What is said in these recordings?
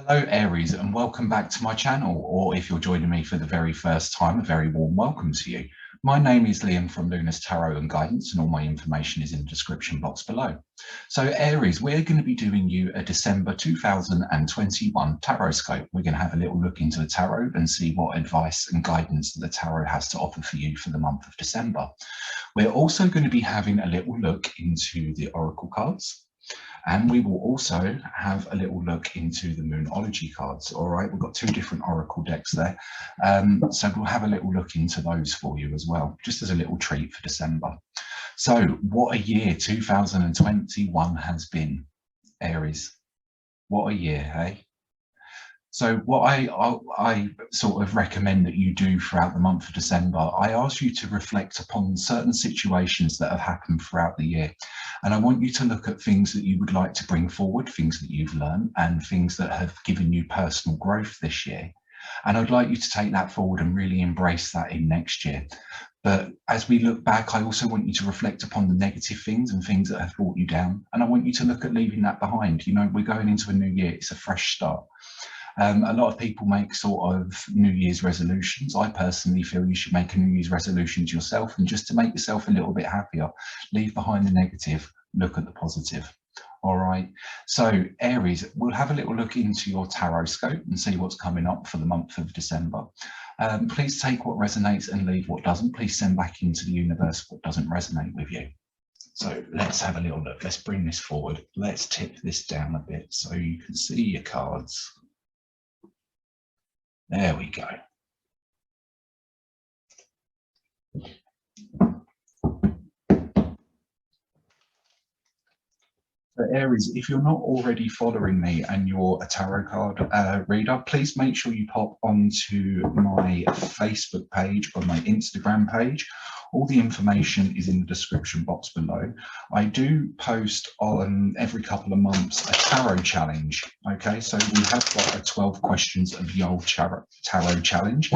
Hello Aries and welcome back to my channel, or if you're joining me for the very first time, a very warm welcome to you. My name is Liam from Luna's Tarot and Guidance, and all my information is in the description box below. So Aries, we're going to be doing you a December 2021 Tarotscope. We're going to have a little look into the tarot and see what advice and guidance that the tarot has to offer for you for the month of December. We're also going to be having a little look into the oracle cards. And we will also have a little look into the Moonology cards. All right, we've got two different oracle decks there. So we'll have a little look into those for you as well, just as a little treat for December. So what a year 2021 has been, Aries. What a year, hey? So what I sort of recommend that you do throughout the month of December, I ask you to reflect upon certain situations that have happened throughout the year. And I want you to look at things that you would like to bring forward, things that you've learned and things that have given you personal growth this year. And I'd like you to take that forward and really embrace that in next year. But as we look back, I also want you to reflect upon the negative things and things that have brought you down. And I want you to look at leaving that behind. You know, we're going into a new year. It's a fresh start. A lot of people make sort of New Year's resolutions. I personally feel you should make a New Year's resolution to yourself, and just to make yourself a little bit happier, leave behind the negative, look at the positive. All right. So Aries, we'll have a little look into your tarot scope and see what's coming up for the month of December. Please take what resonates and leave what doesn't. Please send back into the universe what doesn't resonate with you. So let's have a little look. Let's bring this forward. Let's tip this down a bit so you can see your cards. There we go. So Aries, if you're not already following me and you're a tarot card reader, please make sure you pop onto my Facebook page or my Instagram page. All the information is in the description box below. I do post on every couple of months a tarot challenge. Okay, so we have got a 12 questions of the old tarot challenge.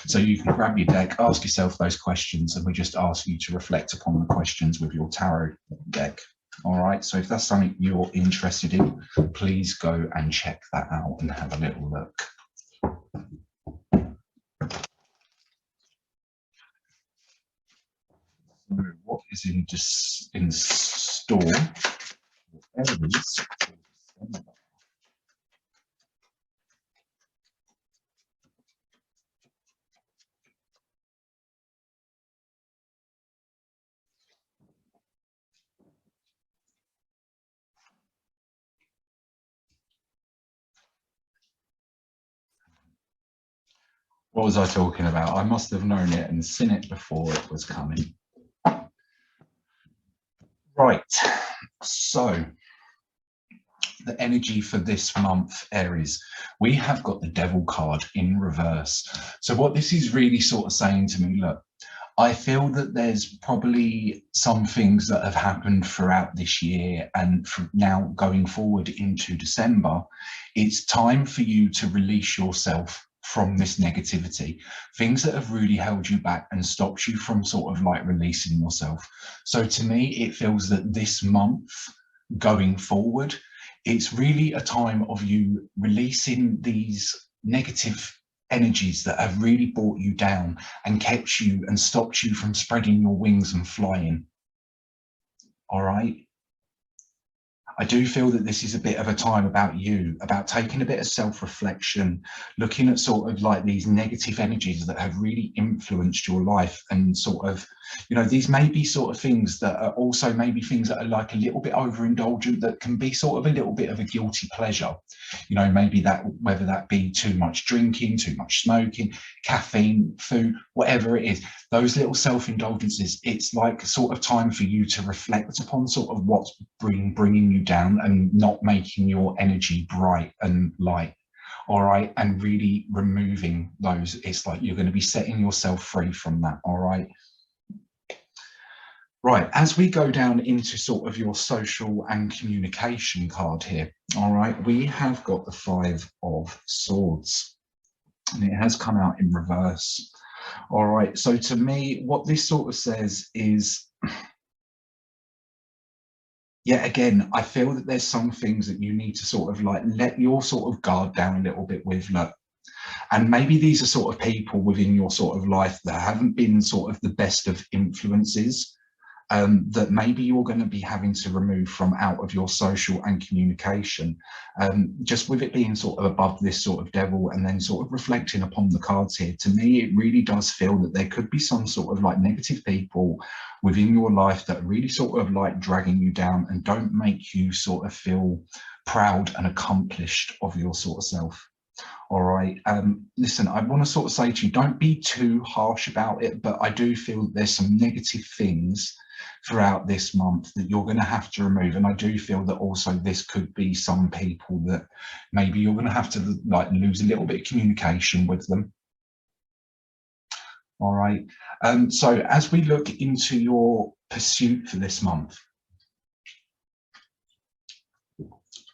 So you can grab your deck, ask yourself those questions, and we just ask you to reflect upon the questions with your tarot deck. All right, so if that's something you're interested in, please go and check that out and have a little look. So what is in store for Aries? What was I talking about? I must have known it and seen it before it was coming. Right, so the energy for this month, Aries, we have got the Devil card in reverse. So what this is really sort of saying to me, look, I feel that there's probably some things that have happened throughout this year and from now going forward into December. It's time for you to release yourself from this negativity, things that have really held you back and stopped you from sort of like releasing yourself. So to me, it feels that this month going forward, it's really a time of you releasing these negative energies that have really brought you down and kept you and stopped you from spreading your wings and flying. All right. I do feel that this is a bit of a time about you, about taking a bit of self-reflection, looking at sort of like these negative energies that have really influenced your life, and sort of, you know, these may be sort of things that are also maybe things that are like a little bit overindulgent, that can be sort of a little bit of a guilty pleasure. You know, maybe that, whether that be too much drinking, too much smoking, caffeine, food, whatever it is, those little self-indulgences, it's like sort of time for you to reflect upon sort of what's bringing you down and not making your energy bright and light. All right, and really removing those. It's like you're going to be setting yourself free from that. All right. Right, as we go down into sort of your social and communication card here, all right, we have got the Five of Swords, and it has come out in reverse. All right, so to me, what this sort of says is yet again, I feel that there's some things that you need to sort of like let your sort of guard down a little bit with. Look, and maybe these are sort of people within your sort of life that haven't been sort of the best of influences, that maybe you're going to be having to remove from out of your social and communication, just with it being sort of above this sort of devil, and then sort of reflecting upon the cards here. To me, it really does feel that there could be some sort of like negative people within your life that are really sort of like dragging you down and don't make you sort of feel proud and accomplished of your sort of self. All right. Listen, I want to sort of say to you, don't be too harsh about it, but I do feel that there's some negative things throughout this month that you're going to have to remove. And I do feel that also this could be some people that maybe you're going to have to like lose a little bit of communication with them. All right. So as we look into your pursuit for this month,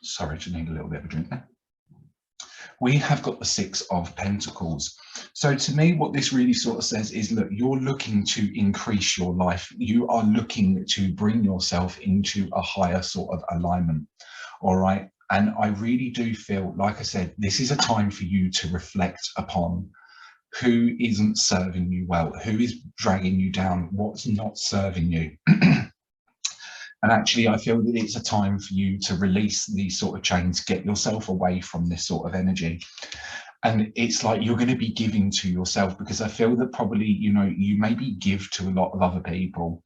sorry, just need a little bit of a drink there. We have got the Six of Pentacles. So to me, what this really sort of says is, look, you're looking to increase your life. You are looking to bring yourself into a higher sort of alignment. All right. And I really do feel, like I said, this is a time for you to reflect upon who isn't serving you well, who is dragging you down, what's not serving you. And actually, I feel that it's a time for you to release these sort of chains, get yourself away from this sort of energy. And it's like you're going to be giving to yourself, because I feel that probably, you know, you maybe give to a lot of other people.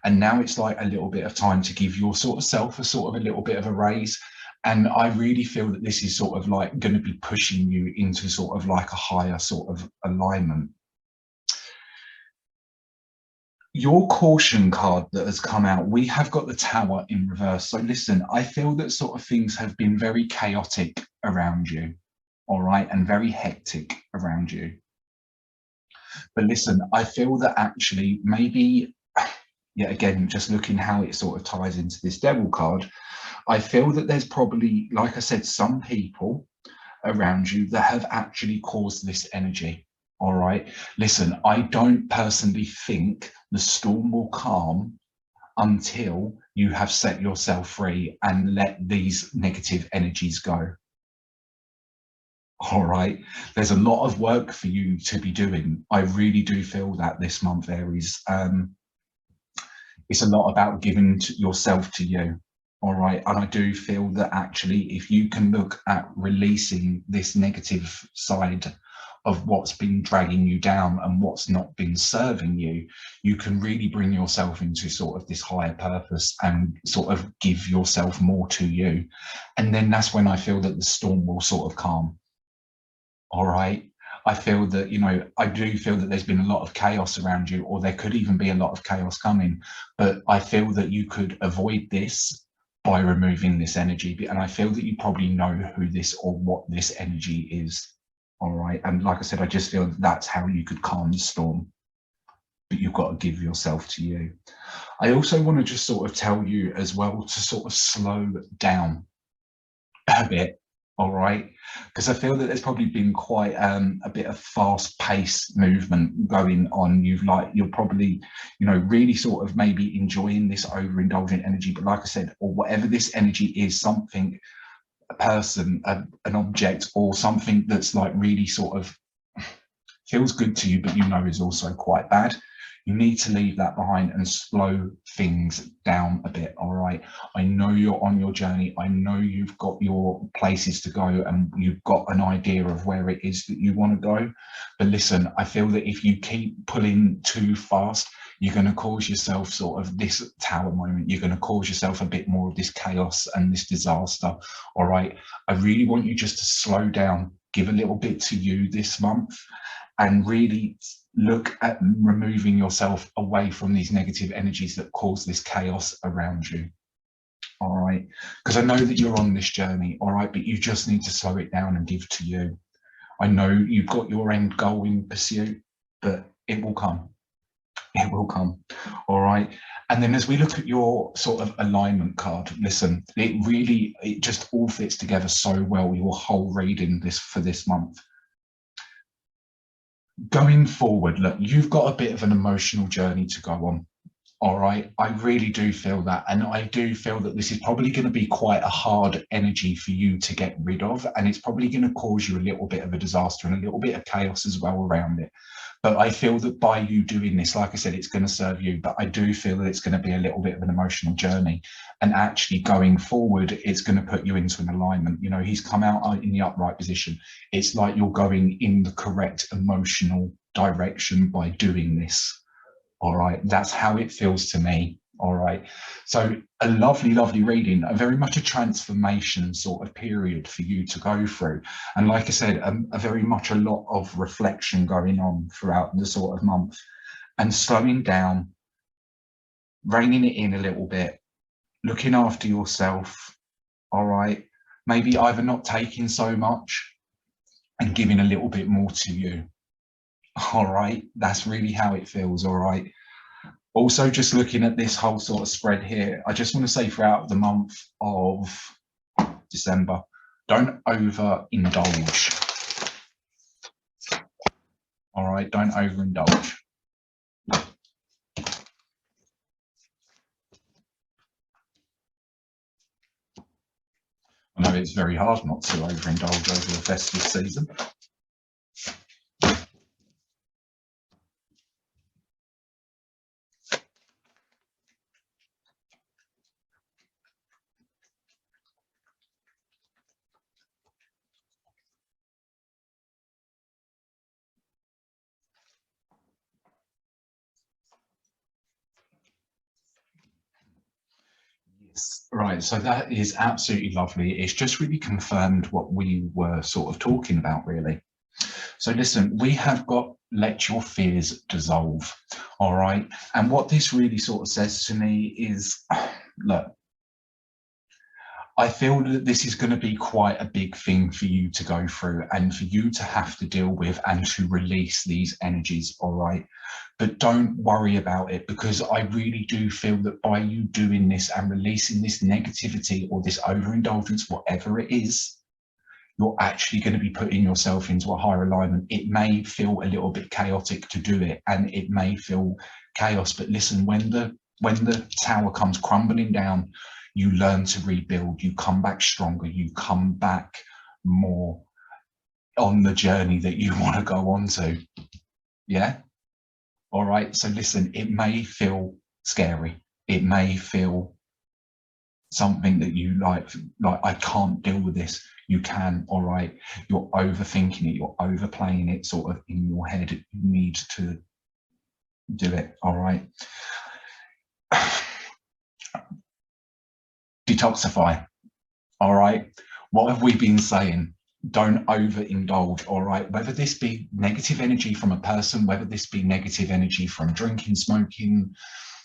And now it's like a little bit of time to give your sort of self a sort of a little bit of a raise. And I really feel that this is sort of like going to be pushing you into sort of like a higher sort of alignment. Your caution card that has come out, we have got the Tower in reverse. So listen, I feel that sort of things have been very chaotic around you, all right, and very hectic around you. But listen, I feel that actually maybe, yet again, just looking how it sort of ties into this Devil card, I feel that there's probably, like I said, some people around you that have actually caused this energy. All right. Listen, I don't personally think the storm will calm until you have set yourself free and let these negative energies go. All right. There's a lot of work for you to be doing. I really do feel that this month, Aries. It's a lot about giving yourself to you. All right. And I do feel that actually, if you can look at releasing this negative side of what's been dragging you down and what's not been serving you, you can really bring yourself into sort of this higher purpose and sort of give yourself more to you. And then that's when I feel that the storm will sort of calm. All right. I feel that, you know, I do feel that there's been a lot of chaos around you, or there could even be a lot of chaos coming. But I feel that you could avoid this by removing this energy. And I feel that you probably know who this or what this energy is. All right. And like I said, I just feel that that's how you could calm the storm. But you've got to give yourself to you. I also want to just sort of tell you as well to sort of slow down a bit. All right, because I feel that there's probably been quite a bit of fast-paced movement going on. You're probably, you know, really sort of maybe enjoying this overindulgent energy. But like I said, or whatever this energy is, something, a person, an object, or something that's like really sort of feels good to you, but you know is also quite bad. You need to leave that behind and slow things down a bit. All right. I know you're on your journey. I know you've got your places to go and you've got an idea of where it is that you want to go. But listen, I feel that if you keep pulling too fast, you're going to cause yourself sort of this tower moment. You're going to cause yourself a bit more of this chaos and this disaster. All right. I really want you just to slow down, give a little bit to you this month, and really look at removing yourself away from these negative energies that cause this chaos around you. All right. Because I know that you're on this journey. All right. But you just need to slow it down and give to you. I know you've got your end goal in pursuit, but it will come. It will come. All right. And then as we look at your sort of alignment card, listen, it just all fits together so well, your whole reading this for this month. Going forward, look, you've got a bit of an emotional journey to go on. All right, I really do feel that. And I do feel that this is probably going to be quite a hard energy for you to get rid of. And it's probably going to cause you a little bit of a disaster and a little bit of chaos as well around it. But I feel that by you doing this, like I said, it's going to serve you. But I do feel that it's going to be a little bit of an emotional journey. And actually going forward, it's going to put you into an alignment. You know, he's come out in the upright position. It's like you're going in the correct emotional direction by doing this. All right, that's how it feels to me. All right, so a lovely, lovely reading, a very much a transformation sort of period for you to go through. And like I said, a very much a lot of reflection going on throughout the sort of month and slowing down, reining it in a little bit, looking after yourself. All right, maybe either not taking so much and giving a little bit more to you. All right, that's really how it feels. All right. Also, just looking at this whole sort of spread here, I just want to say throughout the month of December, don't overindulge. All right, don't overindulge. I know it's very hard not to overindulge over the festive season. Yes, right. So that is absolutely lovely. It's just really confirmed what we were sort of talking about, really. So listen, we have got let your fears dissolve. All right. And what this really sort of says to me is, look, I feel that this is going to be quite a big thing for you to go through and for you to have to deal with and to release these energies, all right? But don't worry about it, because I really do feel that by you doing this and releasing this negativity or this overindulgence, whatever it is, you're actually going to be putting yourself into a higher alignment. It may feel a little bit chaotic to do it, and it may feel chaos, but listen, when the tower comes crumbling down, you learn to rebuild, you come back stronger, you come back more on the journey that you want to go on to. Yeah. All right. So listen, it may feel scary. It may feel something that you like I can't deal with this. You can. All right. You're overthinking it. You're overplaying it sort of in your head. You need to do it. All right. Detoxify. All right. What have we been saying? Don't overindulge. All right. Whether this be negative energy from a person, whether this be negative energy from drinking, smoking,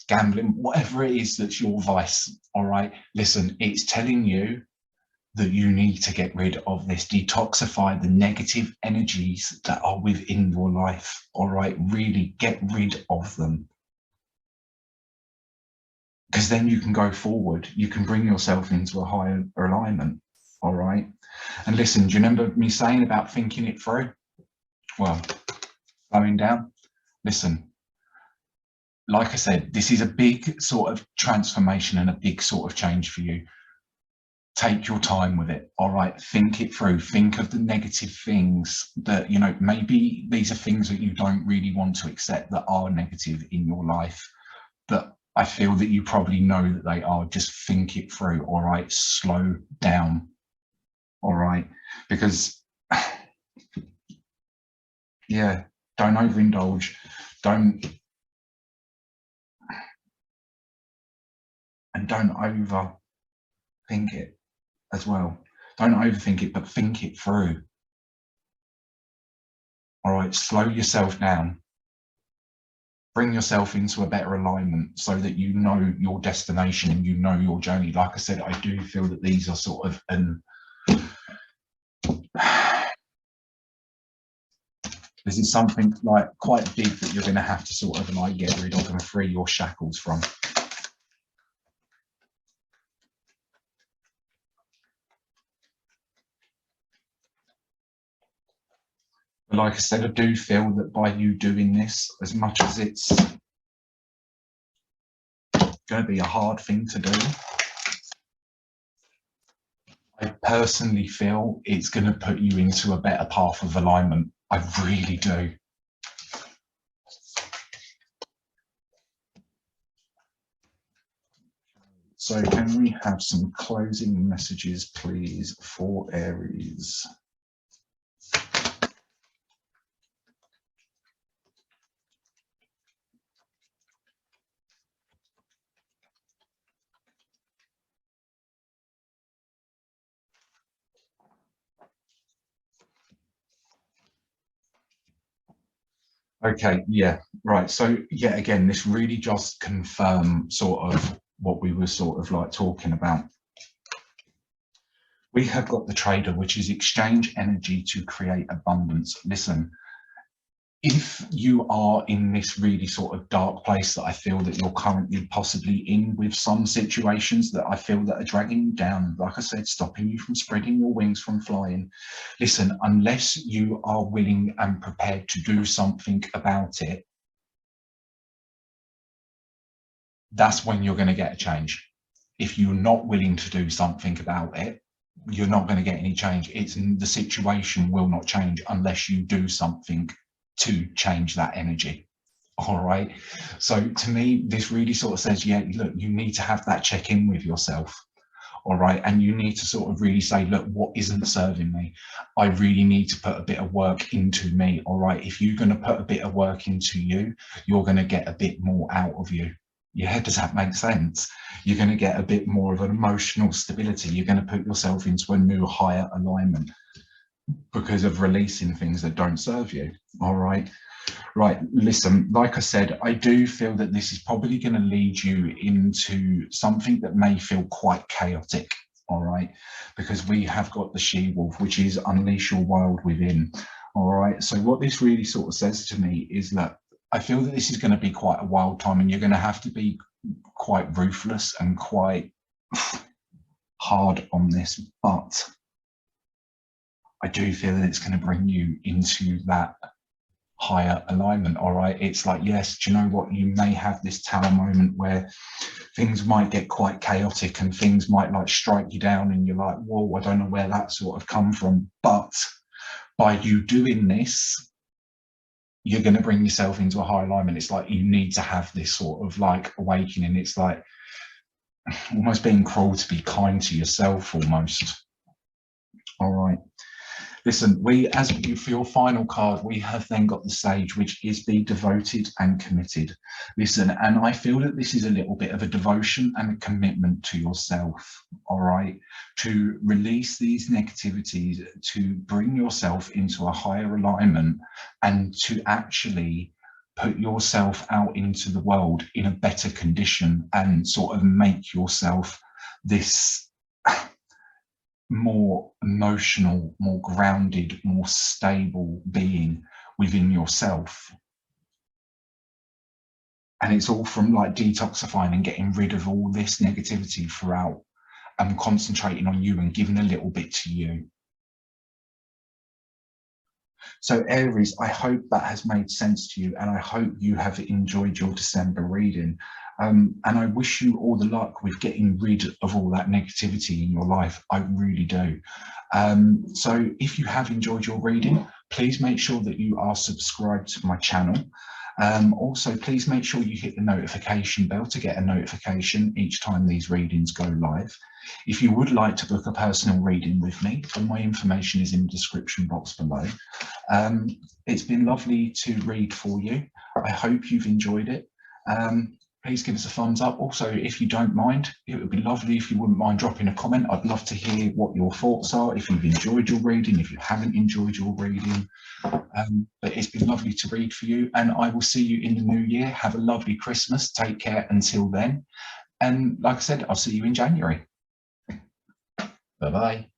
gambling, whatever it is that's your vice. All right. Listen, it's telling you that you need to get rid of this, detoxify the negative energies that are within your life. All right. Really get rid of them. Because then you can go forward. You can bring yourself into a higher alignment. All right. And listen, do you remember me saying about thinking it through? Well, slowing down. Listen, like I said, this is a big sort of transformation and a big sort of change for you. Take your time with it. All right. Think it through. Think of the negative things that, you know, maybe these are things that you don't really want to accept that are negative in your life. But I feel that you probably know that they are. Just think it through. All right. Slow down. All right. Because, yeah, don't overindulge. Don't overthink it as well. Don't overthink it, but think it through. All right. Slow yourself down. Bring yourself into a better alignment so that you know your destination and you know your journey. Like I said, I do feel that these are sort of this is something like quite big that you're going to have to sort of like get rid of and free your shackles from. But like I said, I do feel that by you doing this, as much as it's going to be a hard thing to do. I personally feel it's going to put you into a better path of alignment. I really do. So can we have some closing messages, please, for Aries? Okay, yeah, right. So yeah, again, this really just confirm sort of what we were sort of like talking about. We have got the trader, which is exchange energy to create abundance. Listen, if you are in this really sort of dark place that I feel that you're currently possibly in with some situations that I feel that are dragging you down, like I said, stopping you from spreading your wings from flying. Listen, unless you are willing and prepared to do something about it, that's when you're going to get a change. If you're not willing to do something about it, you're not going to get any change. It's the situation will not change unless you do something to change that energy. All right. So to me, this really sort of says, yeah, look, you need to have that check in with yourself. All right. And you need to sort of really say, look, what isn't serving me? I really need to put a bit of work into me. All right. If you're going to put a bit of work into you, you're going to get a bit more out of you. Yeah, does that make sense? You're going to get a bit more of an emotional stability. You're going to put yourself into a new higher alignment because of releasing things that don't serve you. All right. Right, listen, like I said, I do feel that this is probably going to lead you into something that may feel quite chaotic, all right, because we have got the she-wolf, which is unleash your wild within, all right. So what this really sort of says to me is that I feel that this is going to be quite a wild time, and you're going to have to be quite ruthless and quite hard on this, but I do feel that it's going to bring you into that higher alignment. All right, it's like, yes, do you know what, you may have this tower moment where things might get quite chaotic and things might like strike you down and you're like, whoa, I don't know where that sort of come from, but by you doing this, you're going to bring yourself into a higher alignment. It's like you need to have this sort of like awakening. It's like almost being cruel to be kind to yourself almost. All right. Listen, as for your final card, we have then got the Sage, which is be devoted and committed. Listen, and I feel that this is a little bit of a devotion and a commitment to yourself, all right, to release these negativities, to bring yourself into a higher alignment and to actually put yourself out into the world in a better condition and sort of make yourself this more emotional, more grounded, more stable being within yourself. And it's all from like detoxifying and getting rid of all this negativity throughout and concentrating on you and giving a little bit to you. So Aries, I hope that has made sense to you, and I hope you have enjoyed your December reading. And I wish you all the luck with getting rid of all that negativity in your life. I really do. So if you have enjoyed your reading, please make sure that you are subscribed to my channel. Also, please make sure you hit the notification bell to get a notification each time these readings go live. If you would like to book a personal reading with me, all my information is in the description box below. It's been lovely to read for you. I hope you've enjoyed it. Please give us a thumbs up. Also, if you don't mind, it would be lovely if you wouldn't mind dropping a comment. I'd love to hear what your thoughts are, if you've enjoyed your reading, if you haven't enjoyed your reading. But it's been lovely to read for you, and I will see you in the new year. Have a lovely Christmas. Take care until then. And like I said, I'll see you in January. Bye-bye.